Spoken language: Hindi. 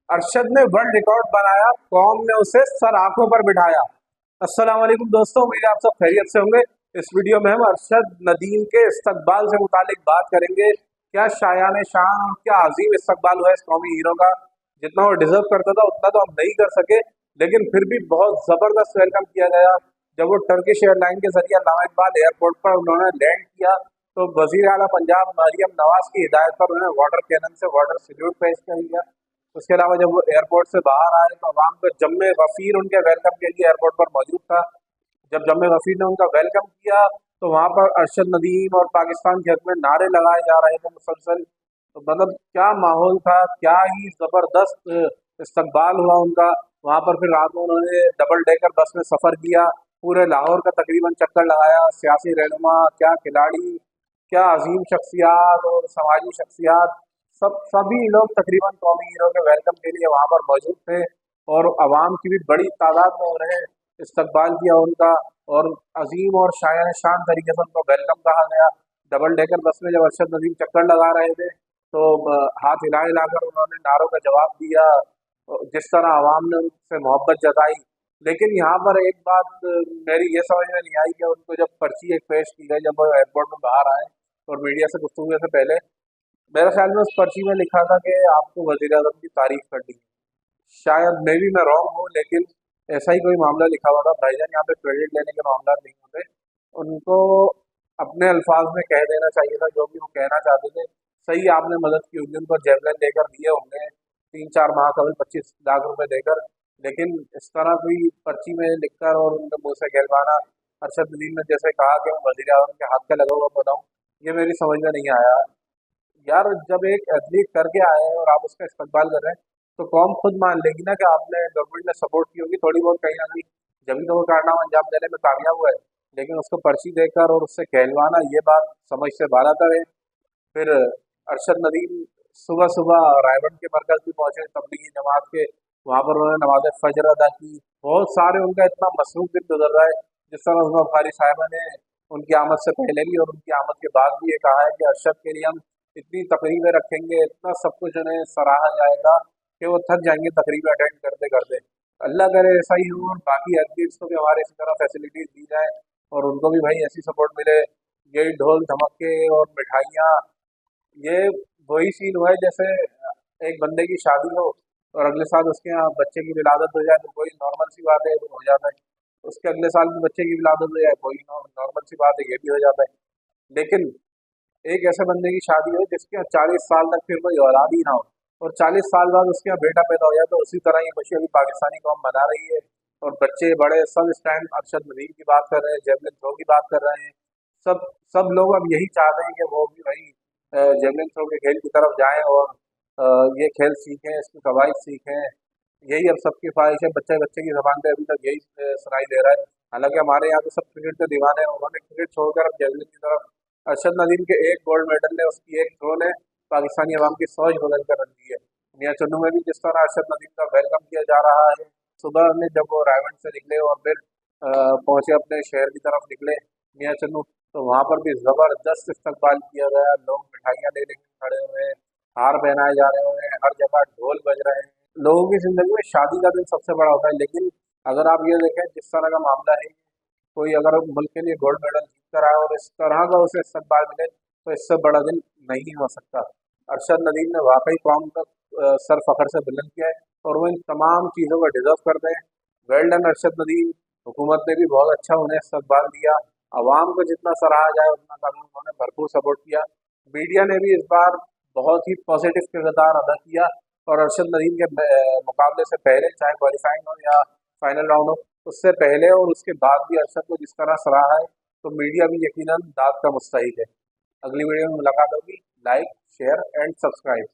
अरशद ने वर्ल्ड रिकॉर्ड बनाया, कौम ने उसे सर आंखों पर बिठाया। अस्सलाम वालेकुम दोस्तों, उम्मीद है आप सब खैरियत से होंगे। इस वीडियो में हम अरशद नदीम के इस्तकबाल से मुतालिक बात करेंगे। क्या शायान शान और क्या अजीम इस्तकबाल हुआ इस कौमी हीरो का। जितना वो डिजर्व करता था उतना तो हम नहीं कर सके, लेकिन फिर भी बहुत जबरदस्त वेलकम किया गया। जब वो टर्किश एयरलाइन के जरिए अल्लामा इकबाल एयरपोर्ट पर उन्होंने लैंड किया तो वजीर आला पंजाब मरियम नवाज की हिदायत पर उन्हें वाटर कैनन से वाटर सल्यूट पेश कर दिया। उसके अलावा जब वो एयरपोर्ट से बाहर आए तो अवाम का जम्मे गफीर उनके वेलकम के लिए एयरपोर्ट पर मौजूद था। जब जम्मे गफीर ने उनका वेलकम किया तो वहाँ पर अरशद नदीम और पाकिस्तान के हक में नारे लगाए जा रहे थे मुसलसल। तो मतलब क्या माहौल था, क्या ही जबरदस्त इस्तकबाल हुआ उनका। वहाँ पर फिर रात में उन्होंने डबल डेकर बस में सफर किया, पूरे लाहौर का तकरीबन चक्कर लगाया। सियासी रहनुमा, क्या खिलाड़ी, क्या अजीम शख्सियात और समाजी शख्सियात, सभी लोग तकरीबन कौमी हीरो के वेलकम के लिए वहाँ पर मौजूद थे। और आवाम की भी बड़ी तादाद में उन्हें इस्तकबाल किया उनका, और अजीम और शायान शान तरीके से उनको वेलकम कहा गया। डबल डेकर बस में जब अरशद नदीम चक्कर लगा रहे थे तो हाथ हिला हिलाकर उन्होंने नारों का जवाब दिया, जिस तरह आवाम ने उनसे मोहब्बत जताई। लेकिन यहाँ पर एक बात मेरी ये समझ में नहीं आई कि उनको जब पर्ची एक पेश की गई, जब वो एयरपोर्ट में बाहर आए और मीडिया से गुफ्तगू से पहले, मेरे ख्याल में उस पर्ची में लिखा था कि आपको वज़ीर आज़म की तारीफ करनी है। शायद मे भी मैं रॉन्ग हूँ, लेकिन ऐसा ही कोई मामला लिखा हुआ था। भाईजान यहाँ पे क्रेडिट लेने के मामला नहीं होते, उनको अपने अल्फाज में कह देना चाहिए था जो भी वो कहना चाहते थे। सही आपने मदद की होगी, उनको जेवलिन देकर दिए होंगे 3-4 माह कभी 25 लाख रुपए देकर, लेकिन इस तरह कोई पर्ची में लिखकर और उनके मुँह से कहलवाना। अरशद नदीम ने जैसे कहा कि मैं वज़ीर आज़म के हाथ का लगा हुआ बताऊँ, ये मेरी समझ में नहीं आया। यार जब एक एथलीट करके आए हैं और आप उसका इस्तेमाल कर रहे हैं तो कौम खुद मान लेगी ना कि आपने, गवर्नमेंट ने सपोर्ट की होगी थोड़ी बहुत कहीं ना कहीं, जब तो वो कारनामा अंजाम देने में कामयाब हुआ है। लेकिन उसको पर्ची देकर और उससे कहलवाना, ये बात समझ से बाहर है। फिर अरशद नदीम सुबह सुबह रायबंद के मरकज भी पहुंचे तबलीगी जमात के, वहाँ पर उन्होंने नमाज फजर अदा की। बहुत सारे उनका इतना मसरूफ दिन गुजर रहा है। जिस तरह उस्मा बुखारी साहिबा ने उनकी आमद से पहले भी और उनकी आमद के बाद भी ये कहा है कि अरशद के लिए हम इतनी तकरीबें रखेंगे, इतना सब कुछ उन्हें सराहा जाएगा कि वो थक जाएंगे तकरीबें अटेंड करते करते। अल्लाह करे ऐसा ही हो और बाकी एथलीट्स को भी हमारे इसी तरह फैसिलिटीज दी जाए और उनको भी भाई ऐसी सपोर्ट मिले। यही ढोल धमके और मिठाइयाँ, ये वही सीन हुआ है जैसे एक बंदे की शादी हो और अगले साल उसके यहाँ बच्चे की विलादत हो जाए तो कोई नॉर्मल सी बात है, वो हो जाता है। उसके अगले साल भी बच्चे की विलादत हो जाए, कोई नॉर्मल सी बात है, ये भी हो जाता है। लेकिन एक ऐसे बंदे की शादी हो जिसके यहाँ 40 साल तक फिर कोई औलाद ही ना हो, और 40 साल बाद उसके यहाँ बेटा पैदा हो जाए, तो उसी तरह ये खुशी अभी पाकिस्तानी कौम मना रही है। और बच्चे बड़े सब इस टाइम अरशद नदीम की बात कर रहे हैं, जेवलिन थ्रो की बात कर रहे हैं। सब सब लोग अब यही चाहते हैं कि वो भी भाई जेवलिन थ्रो के खेल की तरफ जाएं और ये खेल सीखें, इसकी कवायद सीखें। यही अब सबकी ख्वाहिश है। बच्चे बच्चे की जबान पे अभी तक यही सुनाई दे रहा है। हालांकि हमारे यहाँ तो सब क्रिकेट के दीवाने हैं, उन्होंने क्रिकेट छोड़कर अब जेवलिन की तरफ। अरशद नदीम के एक गोल्ड मेडल ने, उसकी एक थ्रो ने पाकिस्तानी अवाम की सोच बदल कर रख दी है। मियाँ चन्नू में भी जिस तरह अरशद नदीम का वेलकम किया जा रहा है, सुबह में जब वो रायवंड से निकले और फिर पहुंचे अपने शहर की तरफ निकले मियाँ चन्नू, तो वहाँ पर भी ज़बरदस्त इस्तकबाल किया गया। लोग मिठाइयाँ ले लेकर खड़े हुए हैं, हार पहनाए जा रहे हुए हैं, हर जगह ढोल बज रहे हैं। लोगों की ज़िंदगी में शादी का दिन सबसे बड़ा होता है, लेकिन अगर आप ये देखें जिस तरह का मामला है, कोई अगर मुल्क के लिए गोल्ड मेडल जीत कर आए और इस तरह का उसे इस्तकबाल मिले तो इससे बड़ा दिन नहीं हो सकता। अरशद नदीम ने वाकई कौम का सर फखर से बुलंद किया है और वो इन तमाम चीज़ों को डिजर्व करते हैं। Well done Arshad Nadeem. हुकूमत ने भी बहुत अच्छा उन्हें इस्तकबाल दिया। आवाम को जितना सराहा जाए उतना कम, उन्होंने भरपूर सपोर्ट किया। मीडिया ने भी इस बार बहुत ही पॉजिटिव किरदार अदा किया और अरशद नदीम के मुकाबले से पहले, चाहे क्वालिफाइंग हो या फाइनल राउंड हो, उससे पहले और उसके बाद भी अरशद को जिस तरह सराहा है, तो मीडिया भी यकीनन दाद का मुस्तहिक है। अगली वीडियो में मुलाकात होगी। Like, share and subscribe.